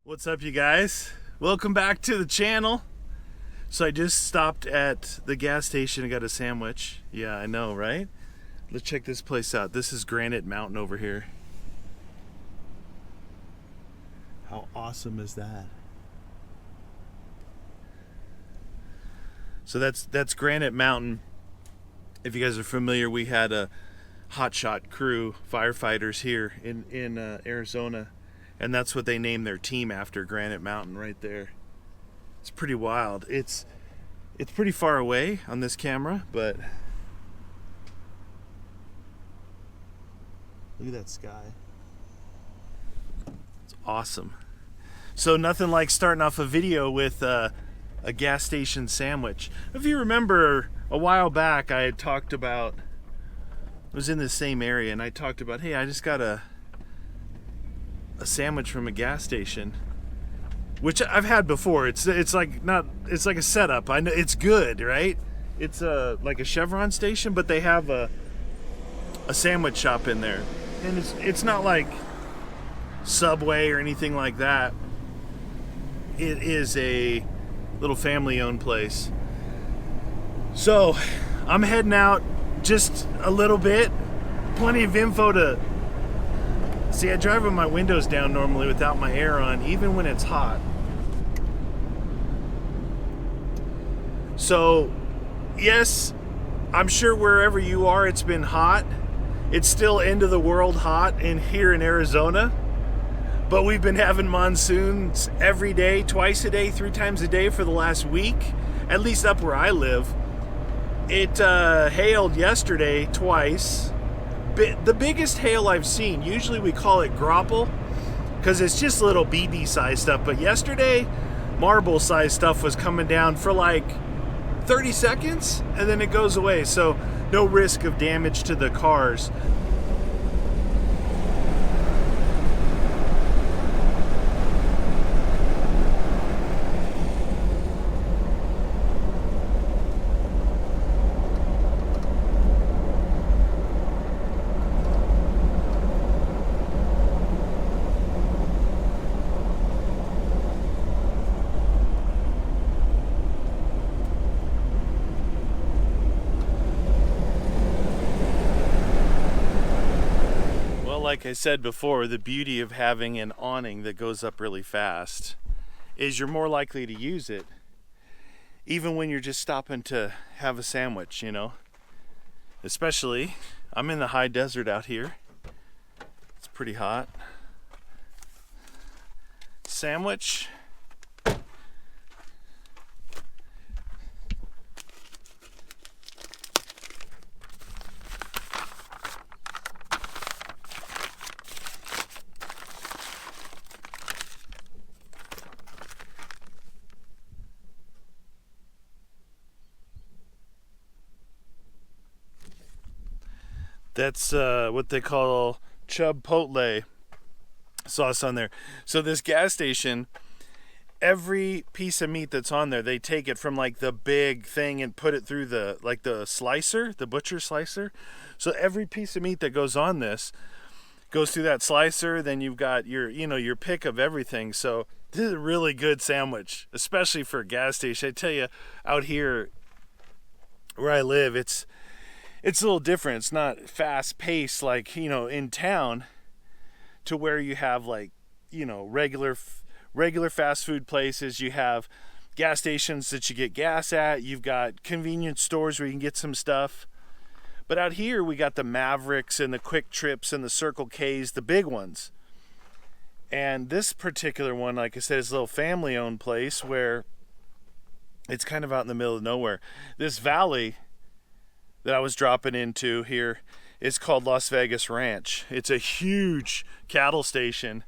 What's up, you guys? Welcome back to the channel. So I just stopped at the gas station and got a sandwich. Yeah, I know, right? Let's check this place out. This is Granite Mountain over here. How awesome is that? So that's Granite Mountain. If you guys are familiar, we had a hotshot crew, firefighters here in Arizona. And that's what they named their team after, Granite Mountain right there. It's pretty wild. It's pretty far away on this camera, but look at that sky. It's awesome. So nothing like starting off a video with a gas station sandwich. If you remember a while back, I had talked about, I was in the same area and I talked about, hey, I just got a sandwich from a gas station, which I've had before. It's like a setup. I know it's good, right? It's like a Chevron station, but they have a sandwich shop in there, and it's not like Subway or anything like that. It is a little family-owned place. So I'm heading out just a little bit. Plenty of info to see. I drive with my windows down normally without my air on, even when it's hot. So, yes, I'm sure wherever you are, it's been hot. It's still end of the world hot here in Arizona. But we've been having monsoons every day, twice a day, 3 times a day for the last week, at least up where I live. It hailed yesterday twice. The biggest hail I've seen, usually we call it grapple because it's just little BB size stuff, but yesterday marble size stuff was coming down for like 30 seconds and then it goes away, so no risk of damage to the cars. Like I said before, the beauty of having an awning that goes up really fast is you're more likely to use it even when you're just stopping to have a sandwich, you know. Especially, I'm in the high desert out here. It's pretty hot. Sandwich. That's what they call Chub Potlay sauce on there. So this gas station, every piece of meat that's on there, they take it from like the big thing and put it through the slicer, the butcher slicer. So every piece of meat that goes on this goes through that slicer. Then you've got your pick of everything. So this is a really good sandwich, especially for a gas station. I tell you, out here where I live, it's a little different. It's not fast paced like, in town, to where you have like, regular fast food places. You have gas stations that you get gas at. You've got convenience stores where you can get some stuff. But out here we got the Mavericks and the Quick Trips and the Circle K's, the big ones. And this particular one, like I said, is a little family owned place where it's kind of out in the middle of nowhere. This valley that I was dropping into here is called Las Vegas Ranch. It's a huge cattle station.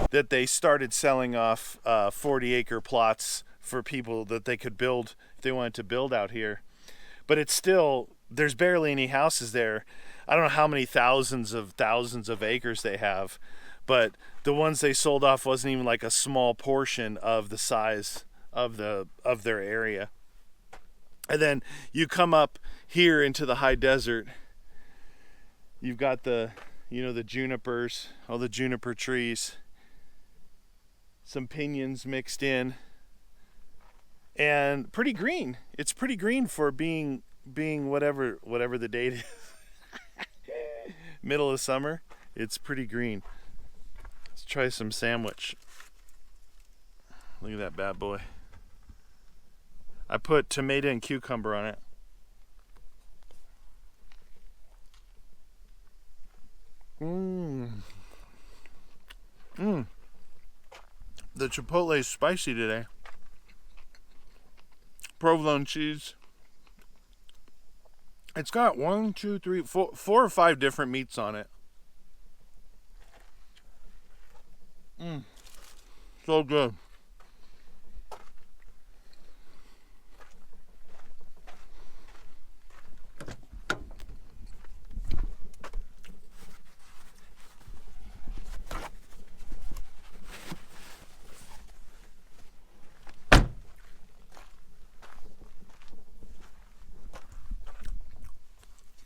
That they started selling off 40-acre plots for people that they could build if they wanted to build out here. But it's still, there's barely any houses there. I don't know how many thousands of acres they have, but the ones they sold off wasn't even like a small portion of the size of their area. And then you come up here into the high desert. You've got the junipers, all the juniper trees, some piñons mixed in, and pretty green. It's pretty green for being whatever the date is. Middle of summer, it's pretty green. Let's try some sandwich. Look at that bad boy. I put tomato and cucumber on it. The chipotle is spicy today. Provolone cheese. It's got 4 or 5 different meats on it. So good.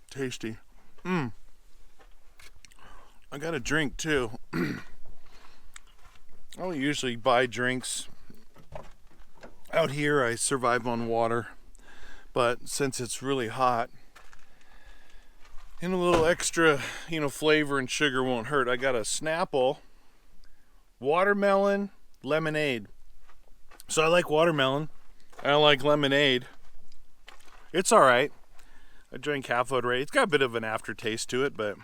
Tasty. I got a drink too. I don't usually buy drinks. Out here I survive on water, but since it's really hot and a little extra, flavor and sugar won't hurt, I got a Snapple watermelon lemonade. So I like watermelon. I like lemonade. It's all right. I drank half of it already. It's got a bit of an aftertaste to it, but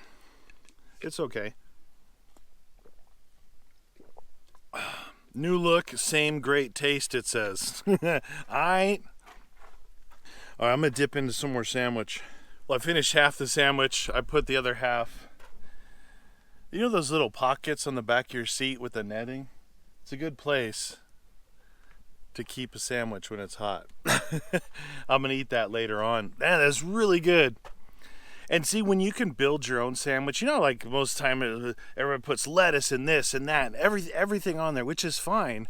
it's okay. New look, same great taste, it says. Alright, I'm going to dip into some more sandwich. Well, I finished half the sandwich. I put the other half. You know those little pockets on the back of your seat with the netting? It's a good place to keep a sandwich when it's hot. I'm going to eat that later on. Man, that's really good. And see, when you can build your own sandwich, like most time everyone puts lettuce and this and that and everything on there, which is fine.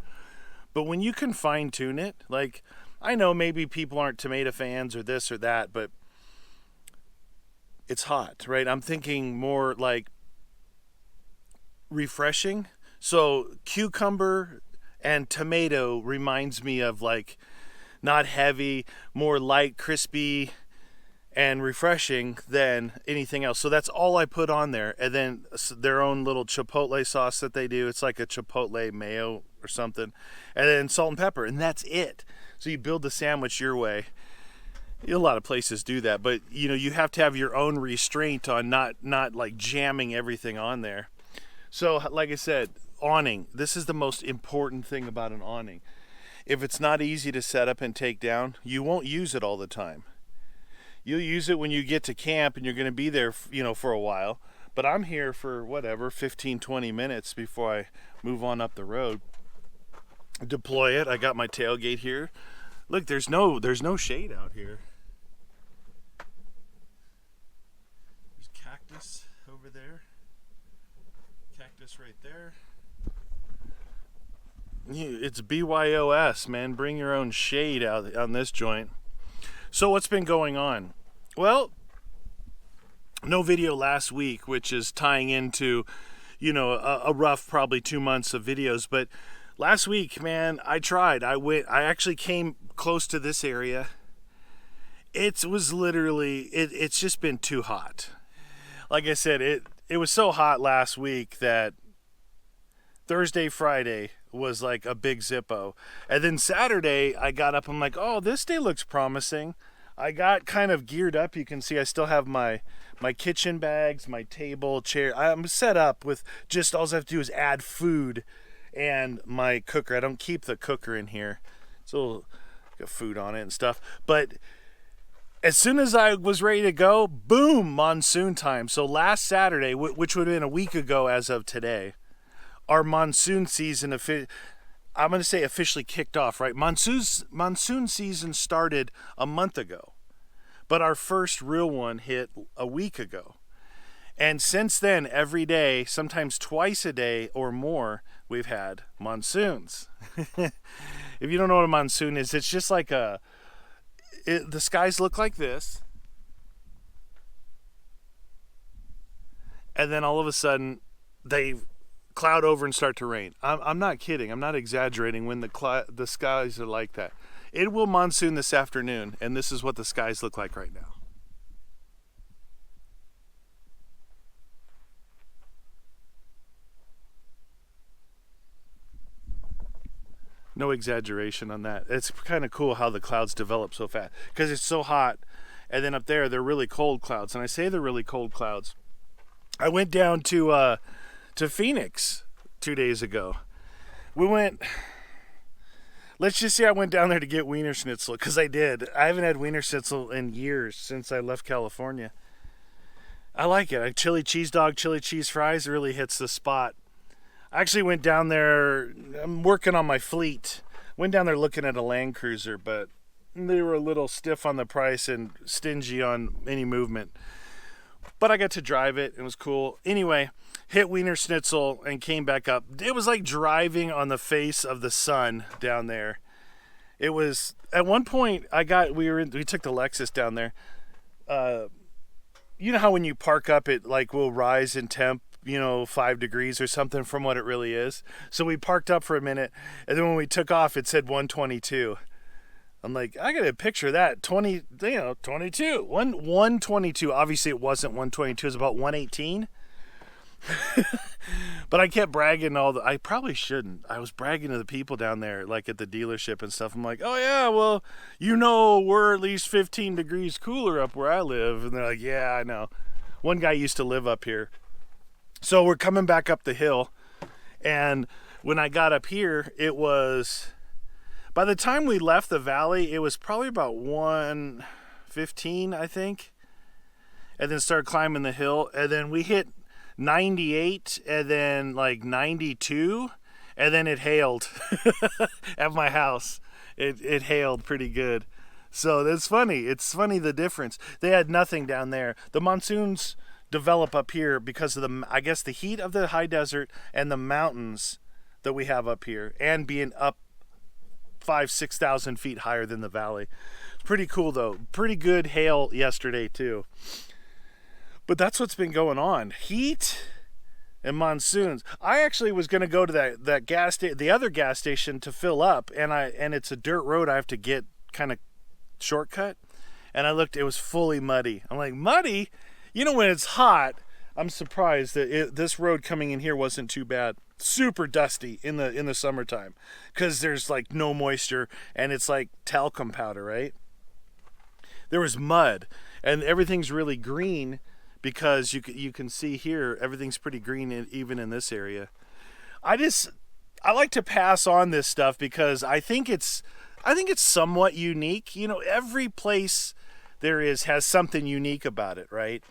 But when you can fine tune it, like, I know maybe people aren't tomato fans or this or that, but it's hot, right? I'm thinking more like refreshing. So cucumber and tomato reminds me of like not heavy, more light, crispy, and refreshing than anything else. So that's all I put on there. And then their own little chipotle sauce that they do. It's like a chipotle mayo or something. And then salt and pepper. And that's it. So you build the sandwich your way. A lot of places do that. But, you have to have your own restraint on not like jamming everything on there. So, like I said, awning. This is the most important thing about an awning. If it's not easy to set up and take down, you won't use it all the time. You'll use it when you get to camp and you're going to be there, for a while. But I'm here for 15, 20 minutes before I move on up the road. Deploy it. I got my tailgate here. Look, there's no shade out here. There's cactus over there. Cactus right there. It's BYOS, man. Bring your own shade out on this joint. So what's been going on? Well, no video last week, which is tying into, a rough probably 2 months of videos. But last week, man, I tried. I actually came close to this area. It was literally, it's just been too hot. Like I said, it was so hot last week that Thursday, Friday was like a big Zippo. And then Saturday, I got up, I'm like, oh, this day looks promising. I got kind of geared up. You can see I still have my kitchen bags, my table, chair. I'm set up with just all I have to do is add food and my cooker. I don't keep the cooker in here. It's a little got food on it and stuff. But as soon as I was ready to go, boom, monsoon time. So last Saturday, which would have been a week ago as of today, our monsoon season, I'm going to say officially kicked off, right? Monsoon season started a month ago, but our first real one hit a week ago. And since then, every day, sometimes twice a day or more, we've had monsoons. If you don't know what a monsoon is, it's just like the skies look like this, and then all of a sudden they cloud over and start to rain. I'm not kidding. I'm not exaggerating when the skies are like that. It will monsoon this afternoon, and this is what the skies look like right now. No exaggeration on that. It's kind of cool how the clouds develop so fast because it's so hot, and then up there they're really cold clouds. And I say they're really cold clouds. I went down to Phoenix 2 days ago. We went. Let's just say I went down there to get Wiener Schnitzel because I did. I haven't had Wiener Schnitzel in years since I left California. I like it. A chili cheese dog, chili cheese fries really hits the spot. I actually went down there. I'm working on my fleet. Went down there looking at a Land Cruiser, but they were a little stiff on the price and stingy on any movement. But I got to drive it. It was cool. Anyway, hit Wiener Schnitzel and came back up. It was like driving on the face of the sun down there. It was at one point we took the Lexus down there. You know how when you park up it like will rise in temp, 5 degrees or something from what it really is. So we parked up for a minute, and then when we took off, it said 122. I'm like, I got a picture of that. 22. 122. Obviously, it wasn't 122. It was about 118. But I kept bragging I probably shouldn't. I was bragging to the people down there, like at the dealership and stuff. I'm like, oh yeah, well, we're at least 15 degrees cooler up where I live. And they're like, yeah, I know. One guy used to live up here. So we're coming back up the hill, and when I got up here, it was, by the time we left the valley, it was probably about 1:15, I think, and then started climbing the hill, and then we hit 98, and then like 92, and then it hailed at my house. It hailed pretty good. So that's funny. It's funny the difference. They had nothing down there. The monsoons develop up here because of the heat of the high desert and the mountains that we have up here, and being up 5,000-6,000 feet higher than the valley. It's pretty cool though. Pretty good hail yesterday too. But that's what's been going on. Heat and monsoons. I actually was going to go to the other gas station to fill up, and it's a dirt road. I have to get kind of shortcut, and I looked. It was fully muddy. I'm like, muddy? When it's hot, I'm surprised that this road coming in here wasn't too bad. Super dusty in the summertime because there's like no moisture and it's like talcum powder, right? There was mud, and everything's really green because you can see here everything's pretty green even in this area. I like to pass on this stuff because I think it's somewhat unique. Every place there has something unique about it, right?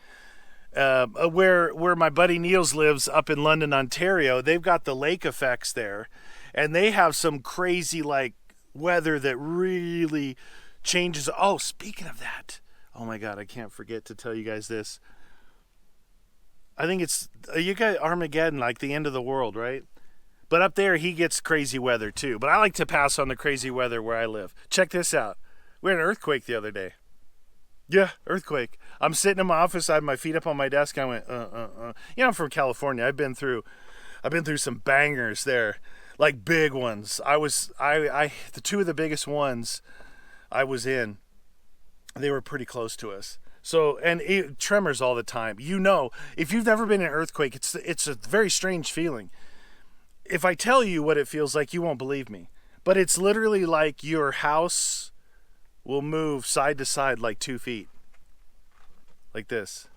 Where my buddy Niels lives up in London, Ontario, they've got the lake effects there, and they have some crazy like weather that really changes. Oh, speaking of that, oh my God, I can't forget to tell you guys this. I think it's you got Armageddon, like the end of the world, right? But up there, he gets crazy weather too. But I like to pass on the crazy weather where I live. Check this out. We had an earthquake the other day. Yeah, earthquake. I'm sitting in my office. I have my feet up on my desk. I went, I'm from California. I've been through some bangers there, like big ones. The two of the biggest ones I was in, they were pretty close to us. So, and tremors all the time. If you've never been in an earthquake, it's a very strange feeling. If I tell you what it feels like, you won't believe me. But it's literally like your house will move side to side like 2 feet. Like this.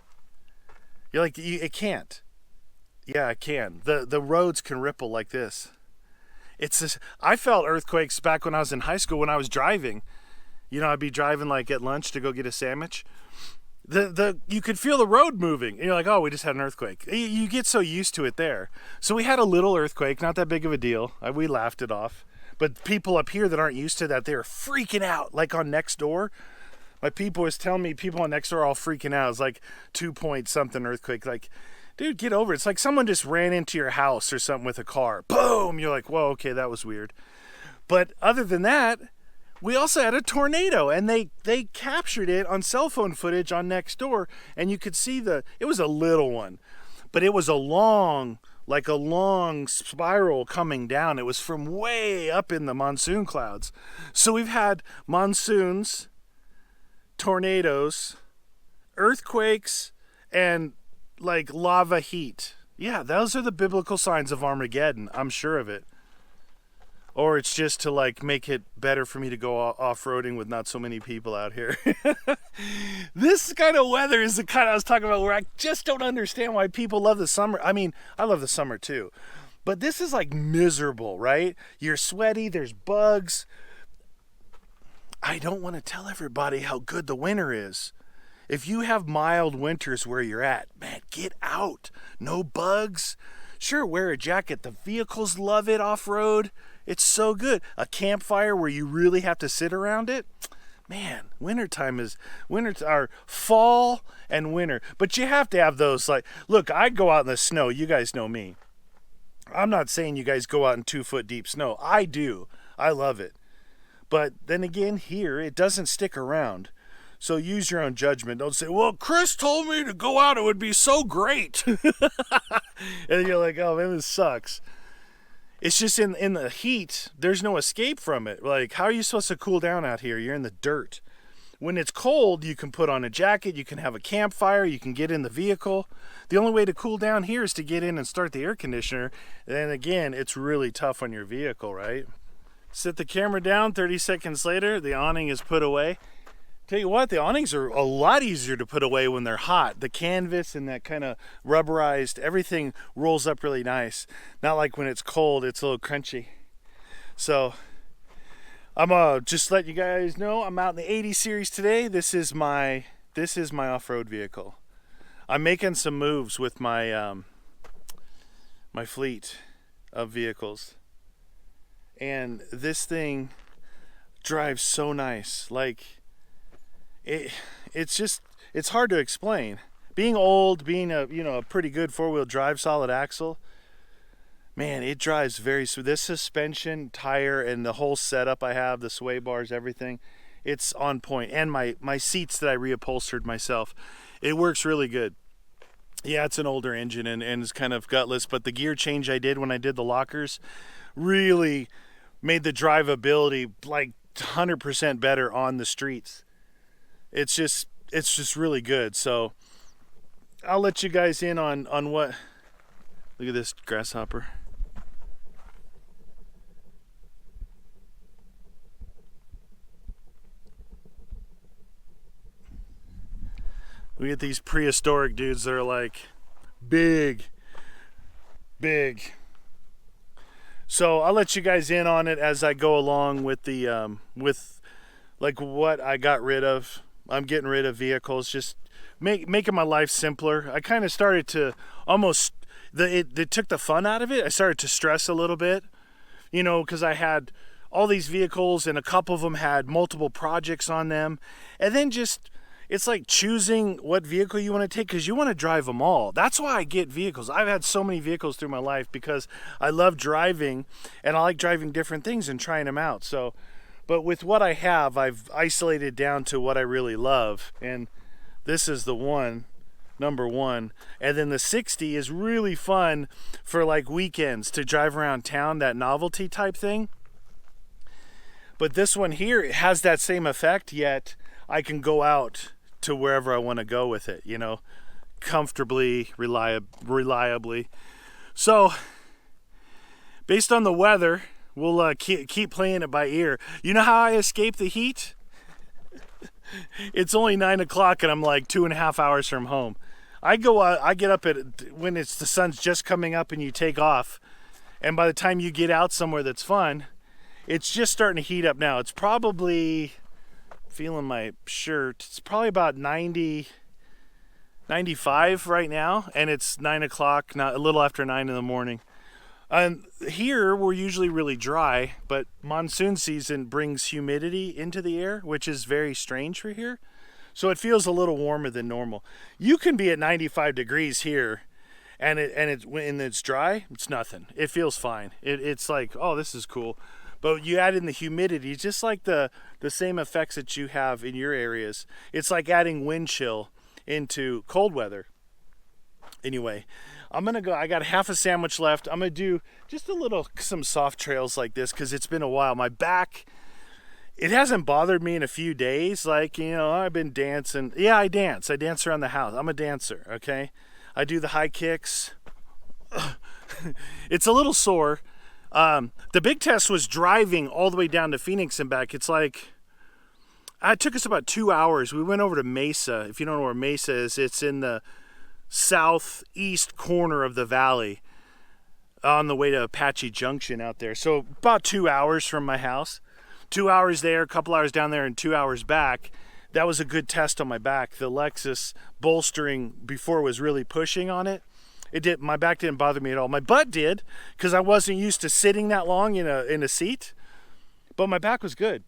You're like, it can't. Yeah, it can. The roads can ripple like this. I felt earthquakes back when I was in high school when I was driving. I'd be driving like at lunch to go get a sandwich. You could feel the road moving. And you're like, oh, we just had an earthquake. You get so used to it there. So we had a little earthquake, not that big of a deal. We laughed it off. But people up here that aren't used to that, they're freaking out. Like on Nextdoor. My people was telling me people on Nextdoor are all freaking out. It's like 2 something earthquake. Like, dude, get over it. It's like someone just ran into your house or something with a car. Boom! You're like, whoa, okay, that was weird. But other than that, we also had a tornado, and they captured it on cell phone footage on Nextdoor, and you could see it was a little one, but it was like a long spiral coming down. It was from way up in the monsoon clouds. So we've had monsoons, tornadoes, earthquakes, and like lava heat. Yeah, those are the biblical signs of Armageddon. I'm sure of it. Or it's just to like make it better for me to go off-roading with not so many people out here. This kind of weather is the kind I was talking about, where I just don't understand why people love the summer. I mean, I love the summer too. But this is like miserable, right? You're sweaty, there's bugs. I don't want to tell everybody how good the winter is. If you have mild winters where you're at, man, get out. No bugs. Sure, wear a jacket. The vehicles love it off-road. It's so good. A campfire where you really have to sit around it. Man, fall and winter. But you have to have those, like, look, I go out in the snow. You guys know me. I'm not saying you guys go out in 2-foot deep snow. I do. I love it. But then again, here, it doesn't stick around. So use your own judgment. Don't say, well, Chris told me to go out. It would be so great. And you're like, oh, man, this sucks. It's just in the heat, there's no escape from it. Like, how are you supposed to cool down out here? You're in the dirt. When it's cold, you can put on a jacket. You can have a campfire. You can get in the vehicle. The only way to cool down here is to get in and start the air conditioner. And again, it's really tough on your vehicle, right? Set the camera down. 30 seconds later, the awning is put away. Tell you what, the awnings are a lot easier to put away when they're hot. The canvas and that kind of rubberized, everything rolls up really nice. Not like when it's cold, it's a little crunchy. So I'm just let you guys know I'm out in the 80 series today. This is my off-road vehicle. I'm making some moves with my my fleet of vehicles. And this thing drives so nice. Like, it's hard to explain. Being old, being a pretty good 4-wheel drive solid axle, man, it drives very smooth. This suspension, tire, and the whole setup I have, the sway bars, everything, it's on point. And my seats that I reupholstered myself, it works really good. Yeah, it's an older engine and it's kind of gutless, but the gear change I did when I did the lockers really made the drivability like 100% better on the streets. It's just really good. So I'll let you guys in on what. Look at this grasshopper. We get these prehistoric dudes that are like big. So I'll let you guys in on it as I go along with the with like what I got rid of. I'm getting rid of vehicles, just making my life simpler. I kind of started to almost, it took the fun out of it. I started to stress a little bit, because I had all these vehicles and a couple of them had multiple projects on them. And then it's like choosing what vehicle you want to take because you want to drive them all. That's why I get vehicles. I've had so many vehicles through my life because I love driving and I like driving different things and trying them out. But with what I have, I've isolated down to what I really love. And this is the number one. And then the 60 is really fun for like weekends to drive around town, that novelty type thing. But this one here, it has that same effect, yet I can go out to wherever I want to go with it, comfortably, reliably. So, based on the weather, we'll keep playing it by ear. You know how I escape the heat? It's only 9 o'clock and I'm like 2.5 hours from home. I get up when the sun's just coming up and you take off. And by the time you get out somewhere that's fun, it's just starting to heat up now. It's probably, feeling my shirt, it's probably about 95 right now. And it's 9 o'clock, a little after 9 in the morning. And here we're usually really dry, but monsoon season brings humidity into the air, which is very strange for here. So it feels a little warmer than normal. You can be at 95 degrees here, and when it's dry, it's nothing. It feels fine. It's like, oh, this is cool. But you add in the humidity, just like the same effects that you have in your areas. It's like adding wind chill into cold weather. Anyway, I'm gonna go. I got half a sandwich left. I'm gonna do just some soft trails like this because it's been a while. My back, it hasn't bothered me in a few days. Like, I've been dancing. Yeah, I dance. I dance around the house. I'm a dancer, okay? I do the high kicks. It's a little sore. The big test was driving all the way down to Phoenix and back. It's like, it took us about 2 hours. We went over to Mesa. If you don't know where Mesa is, it's in the southeast corner of the valley on the way to Apache Junction out there. So about 2 hours from my house. 2 hours there, a couple hours down there, and 2 hours back. That was a good test on my back. The Lexus bolstering before was really pushing on it. My back didn't bother me at all. My butt did, because I wasn't used to sitting that long in a seat. But my back was good.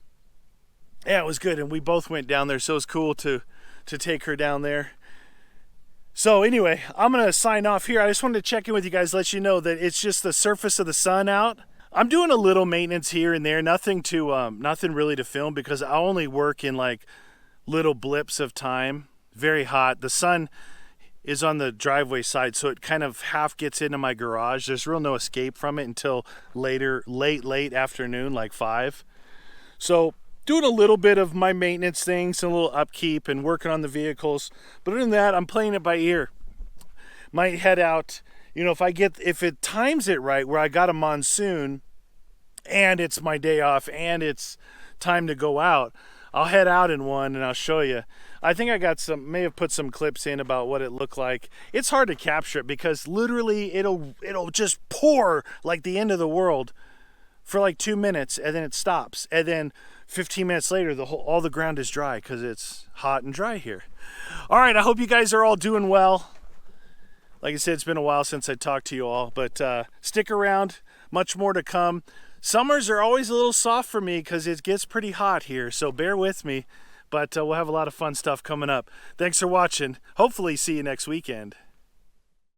Yeah, it was good, and we both went down there, so it was cool to take her down there. So anyway, I'm going to sign off here. I just wanted to check in with you guys, let you know that it's just the surface of the sun out. I'm doing a little maintenance here and there, nothing really to film, because I only work in like little blips of time. Very hot. The sun is on the driveway side, so it kind of half gets into my garage. There's no escape from it until late afternoon, like 5. So doing a little bit of my maintenance things, a little upkeep and working on the vehicles. But other than that, I'm playing it by ear. Might head out, if it times it right, where I got a monsoon and it's my day off and it's time to go out, I'll head out in one and I'll show you. I think I may have put some clips in about what it looked like. It's hard to capture it because literally it'll just pour like the end of the world for like 2 minutes, and then it stops. And then 15 minutes later, all the ground is dry because it's hot and dry here. All right, I hope you guys are all doing well. Like I said, it's been a while since I talked to you all, but stick around. Much more to come. Summers are always a little soft for me because it gets pretty hot here, so bear with me. But we'll have a lot of fun stuff coming up. Thanks for watching. Hopefully see you next weekend.